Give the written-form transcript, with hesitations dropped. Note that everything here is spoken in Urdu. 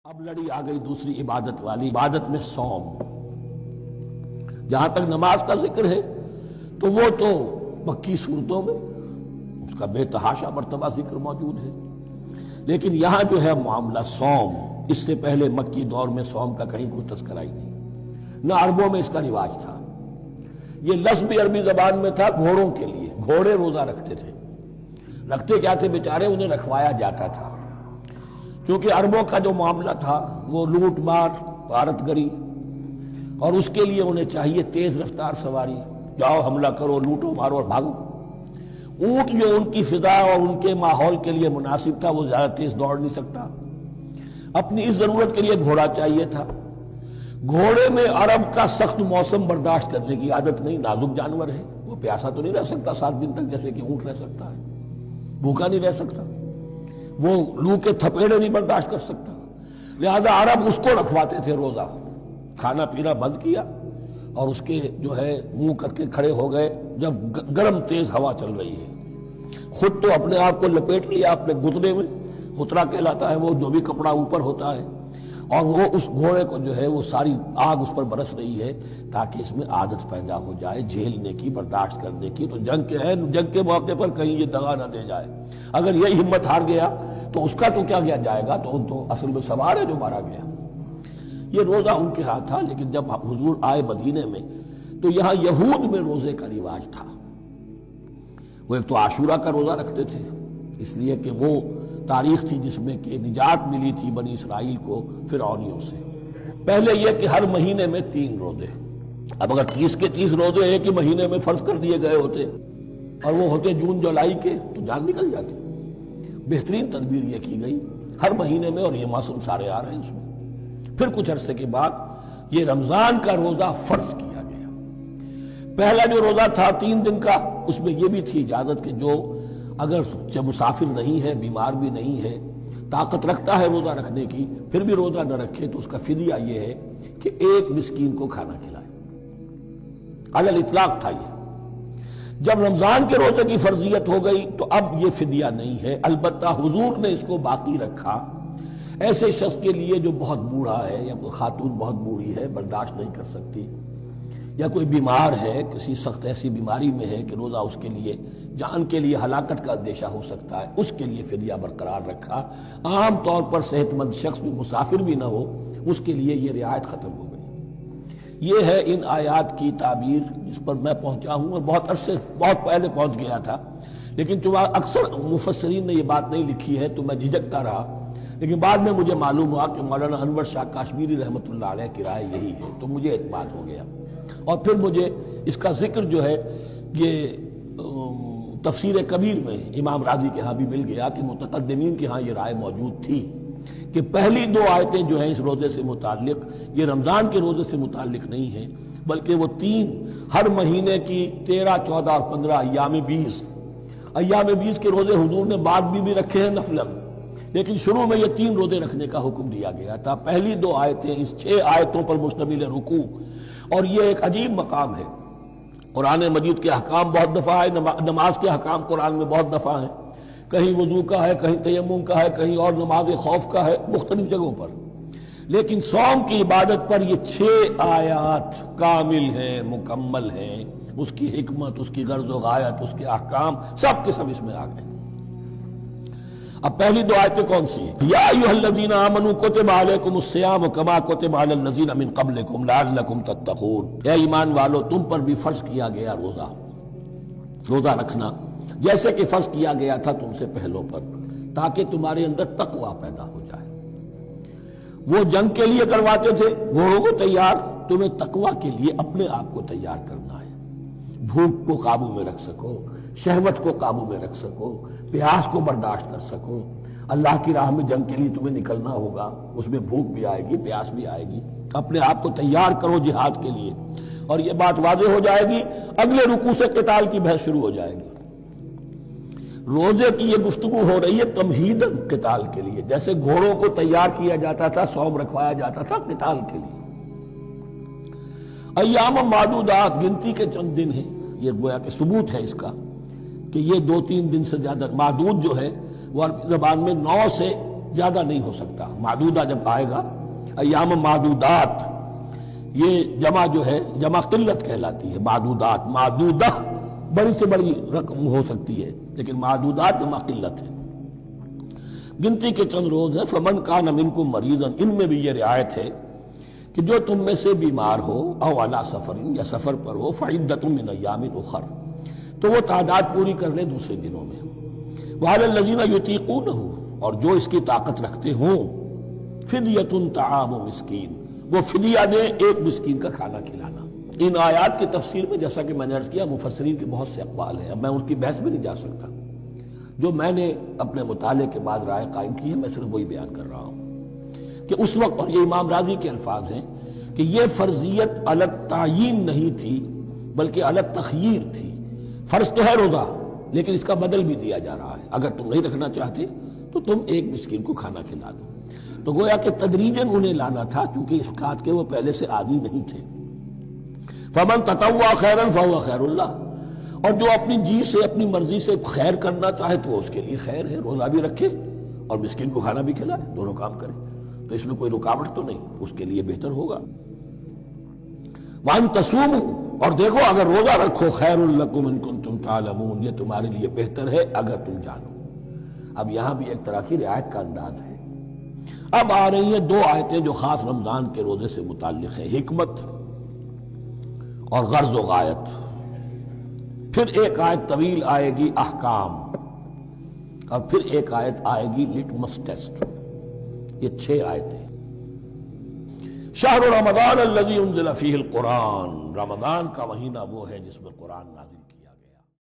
اب لڑی آ گئی دوسری عبادت والی، عبادت میں صوم۔ جہاں تک نماز کا ذکر ہے تو وہ تو مکی صورتوں میں اس کا بے تحاشا مرتبہ ذکر موجود ہے، لیکن یہاں جو ہے معاملہ صوم، اس سے پہلے مکی دور میں صوم کا کہیں کوئی تذکرہ ہی نہیں، نہ عربوں میں اس کا رواج تھا۔ یہ لفظ بھی عربی زبان میں تھا گھوڑوں کے لیے، گھوڑے روزہ رکھتے تھے، رکھتے کیا تھے بیچارے، انہیں رکھوایا جاتا تھا، کیونکہ عربوں کا جو معاملہ تھا وہ لوٹ مار، غارت گری، اور اس کے لیے انہیں چاہیے تیز رفتار سواری، جاؤ حملہ کرو، لوٹو مارو اور بھاگو۔ اونٹ جو ان کی فضا اور ان کے ماحول کے لیے مناسب تھا وہ زیادہ تیز دوڑ نہیں سکتا، اپنی اس ضرورت کے لیے گھوڑا چاہیے تھا۔ گھوڑے میں عرب کا سخت موسم برداشت کرنے کی عادت نہیں، نازک جانور ہے، وہ پیاسا تو نہیں رہ سکتا 7 دن تک جیسے کہ اونٹ رہ سکتا ہے، بھوکا نہیں رہ سکتا، وہ لو کے تھپیڑے نہیں برداشت کر سکتا، لہذا عرب اس کو رکھواتے تھے روزہ۔ کھانا پینا بند کیا اور اس کے جو ہے منہ کر کے کھڑے ہو گئے جب گرم تیز ہوا چل رہی ہے، خود تو اپنے آپ کو لپیٹ لیا اپنے گھٹنے میں، خطرہ کہلاتا ہے وہ جو بھی کپڑا اوپر ہوتا ہے، اور وہ اس گھوڑے کو جو ہے وہ ساری آگ اس پر برس رہی ہے تاکہ اس میں عادت پیدا ہو جائے جھیلنے کی، برداشت کرنے کی۔ تو جنگ کے موقع پر کہیں یہ دغا نہ دے جائے، اگر یہی ہمت ہار گیا تو اس کا تو کیا کیا جائے گا، تو اصل میں سوار ہے جو مارا گیا۔ یہ روزہ ان کے ہاتھ تھا، لیکن جب حضور آئے مدینے میں تو یہاں یہود میں روزے کا رواج تھا۔ وہ ایک تو عاشورہ کا روزہ رکھتے تھے، اس لیے کہ وہ تاریخ تھی جس میں کہ نجات ملی تھی بنی اسرائیل کو فرعونیوں سے۔ پہلے یہ کہ ہر مہینے میں 3 روزے، اب اگر 30 کے 30 روزے ایک ہی مہینے میں فرض کر دیے گئے ہوتے اور وہ ہوتے جون جولائی کے تو جان نکل جاتی۔ بہترین تدبیر یہ کی گئی ہر مہینے میں، اور یہ موسم سارے آ رہے ہیں اس میں۔ پھر کچھ عرصے کے بعد یہ رمضان کا روزہ فرض کیا گیا۔ پہلا جو روزہ تھا 3 دن کا، اس میں یہ بھی تھی اجازت کہ جو اگر مسافر نہیں ہے، بیمار بھی نہیں ہے، طاقت رکھتا ہے روزہ رکھنے کی، پھر بھی روزہ نہ رکھے تو اس کا فدیہ یہ ہے کہ 1 مسکین کو کھانا کھلائے۔ علی الاطلاق تھا یہ۔ جب رمضان کے روزے کی فرضیت ہو گئی تو اب یہ فدیہ نہیں ہے، البتہ حضور نے اس کو باقی رکھا ایسے شخص کے لیے جو بہت بوڑھا ہے، یا کوئی خاتون بہت بوڑھی ہے برداشت نہیں کر سکتی، یا کوئی بیمار ہے، کسی سخت ایسی بیماری میں ہے کہ روزہ اس کے لیے جان کے لیے ہلاکت کا اندیشہ ہو سکتا ہے، اس کے لیے فدیہ برقرار رکھا۔ عام طور پر صحت مند شخص جو مسافر بھی نہ ہو اس کے لیے یہ رعایت ختم ہو گئی۔ یہ ہے ان آیات کی تعبیر جس پر میں پہنچا ہوں، اور بہت عرصے بہت پہلے پہنچ گیا تھا، لیکن چونکہ اکثر مفسرین نے یہ بات نہیں لکھی ہے تو میں جھجکتا رہا، لیکن بعد میں مجھے معلوم ہوا کہ مولانا انور شاہ کاشمیری رحمۃ اللہ علیہ کی رائے یہی ہے، تو مجھے اعتماد ہو گیا، اور پھر مجھے اس کا ذکر جو ہے یہ تفسیر کبیر میں امام راضی کے ہاں بھی مل گیا کہ متقدمین کے ہاں یہ رائے موجود تھی کہ پہلی 2 آیتیں جو ہیں اس روزے سے متعلق یہ رمضان کے روزے سے متعلق نہیں ہیں، بلکہ وہ 3 ہر مہینے کی 13، 14 اور 15 ایام 20 کے روزے حضور نے بعد بھی رکھے ہیں نفلاً، لیکن شروع میں یہ 3 روزے رکھنے کا حکم دیا گیا تھا۔ پہلی 2 آیتیں اس 6 آیتوں پر مشتمل رکوع، اور یہ ایک عجیب مقام ہے۔ قرآن مجید کے احکام بہت دفعہ ہے، نماز کے احکام قرآن میں بہت دفعہ ہیں، کہیں وضو کا ہے، کہیں تیمم کا ہے، کہیں اور نماز خوف کا ہے، مختلف جگہوں پر، لیکن صوم کی عبادت پر یہ 6 آیات کامل ہیں، مکمل ہیں، اس کی حکمت، اس کی غرض و غایت، اس کے احکام سب کے سب اس میں آ گئے۔ اب پہلی 2 آیتیں کون سی ہیں؟ یا ایھا الذین آمنوا کتب علیکم الصیام کما کتب علی الذین من قبلکم لعلکم تتقون۔ اے ایمان والو، تم پر بھی فرض کیا گیا روزہ رکھنا جیسے کہ فرض کیا گیا تھا تم سے پہلوں پر، تاکہ تمہارے اندر تقوی پیدا ہو جائے۔ وہ جنگ کے لیے کرواتے تھے گھوڑوں کو تیار، تمہیں تقوی کے لیے اپنے آپ کو تیار کرنا ہے، بھوک کو قابو میں رکھ سکو، شہوت کو قابو میں رکھ سکو، پیاس کو برداشت کر سکو۔ اللہ کی راہ میں جنگ کے لیے تمہیں نکلنا ہوگا، اس میں بھوک بھی آئے گی، پیاس بھی آئے گی، اپنے آپ کو تیار کرو جہاد کے لیے۔ اور یہ بات واضح ہو جائے گی، اگلے رکوع سے قتال کی بحث شروع ہو جائے گی۔ روزے کی یہ گفتگو ہو رہی ہے تمہیداً قتال کے لیے، جیسے گھوڑوں کو تیار کیا جاتا تھا، صوم رکھوایا جاتا تھا قتال کے لیے۔ ایام معدودات، گنتی کے چند دن ہیں، یہ گویا کہ ثبوت ہے اس کا کہ یہ 2-3 دن سے زیادہ، معدود جو ہے وہ عربی زبان میں 9 سے زیادہ نہیں ہو سکتا. معدودہ جب آئے گا، ایام معدودات، یہ جمع جو ہے جمع قلت کہلاتی ہے. معدودات، معدودہ بڑی سے بڑی رقم ہو سکتی ہے، لیکن معدودات جمع قلت ہے. گنتی کے چند روز ہیں. فمن کان منکم مریضا، ان میں بھی یہ رعایت ہے کہ جو تم میں سے بیمار ہو، او علی سفر، یا سفر پر ہو، فعدۃ من ایام اخر، تو وہ تعداد پوری کر لے دوسرے دنوں میں. وعلی الذین یطیقونہ، اور جو اس کی طاقت رکھتے ہوں، فدیۃ طعام مسکین، وہ فدیہ دے ایک مسکین کا کھانا کھلانا. ان آیات کی تفسیر میں جیسا کہ میں نے عرض کیا مفسرین کے بہت سے اقوال ہیں، اب میں ان کی بحث میں نہیں جا سکتا. جو میں نے اپنے مطالعے کے بعد رائے قائم کی ہے میں صرف وہی بیان کر رہا ہوں کہ اس وقت، اور یہ امام راضی کے الفاظ ہیں کہ یہ فرضیت علی التعیین نہیں تھی بلکہ علی التخییر تھی. فرض تو ہے روزہ، لیکن اس کا بدل بھی دیا جا رہا ہے. اگر تم نہیں رکھنا چاہتے تو تم ایک مسکین کو کھانا کھلا دو. تو گویا کہ تدریجاً انہیں لانا تھا، کیونکہ اس بات کے وہ پہلے سے عادی نہیں تھے. فمن تطوع خیرا فهو خیر اللہ، اور جو اپنی جی سے اپنی مرضی سے خیر کرنا چاہے تو اس کے لیے خیر ہے. روزہ بھی رکھے اور مسکین کو کھانا بھی کھلائے، دونوں کام کرے تو اس میں کوئی رکاوٹ تو نہیں، اس کے لیے بہتر ہوگا. وَأَن تَصُومُوا، اور دیکھو اگر روزہ رکھو، خیر لکم ان کنتم تعلمون، یہ تمہارے لیے بہتر ہے اگر تم جانو. اب یہاں بھی ایک طرح کی رعایت کا انداز ہے. اب آ رہی ہیں دو آیتیں جو خاص رمضان کے روزے سے متعلق ہیں، حکمت اور غرض و غایت. پھر ایک آیت طویل آئے گی احکام، اور پھر ایک آیت آئے گی لٹمس ٹیسٹ. یہ 6 آیتیں. شہر رمضان الذی انزل فیہ القرآن، رمضان کا مہینہ وہ ہے جس میں قرآن نازل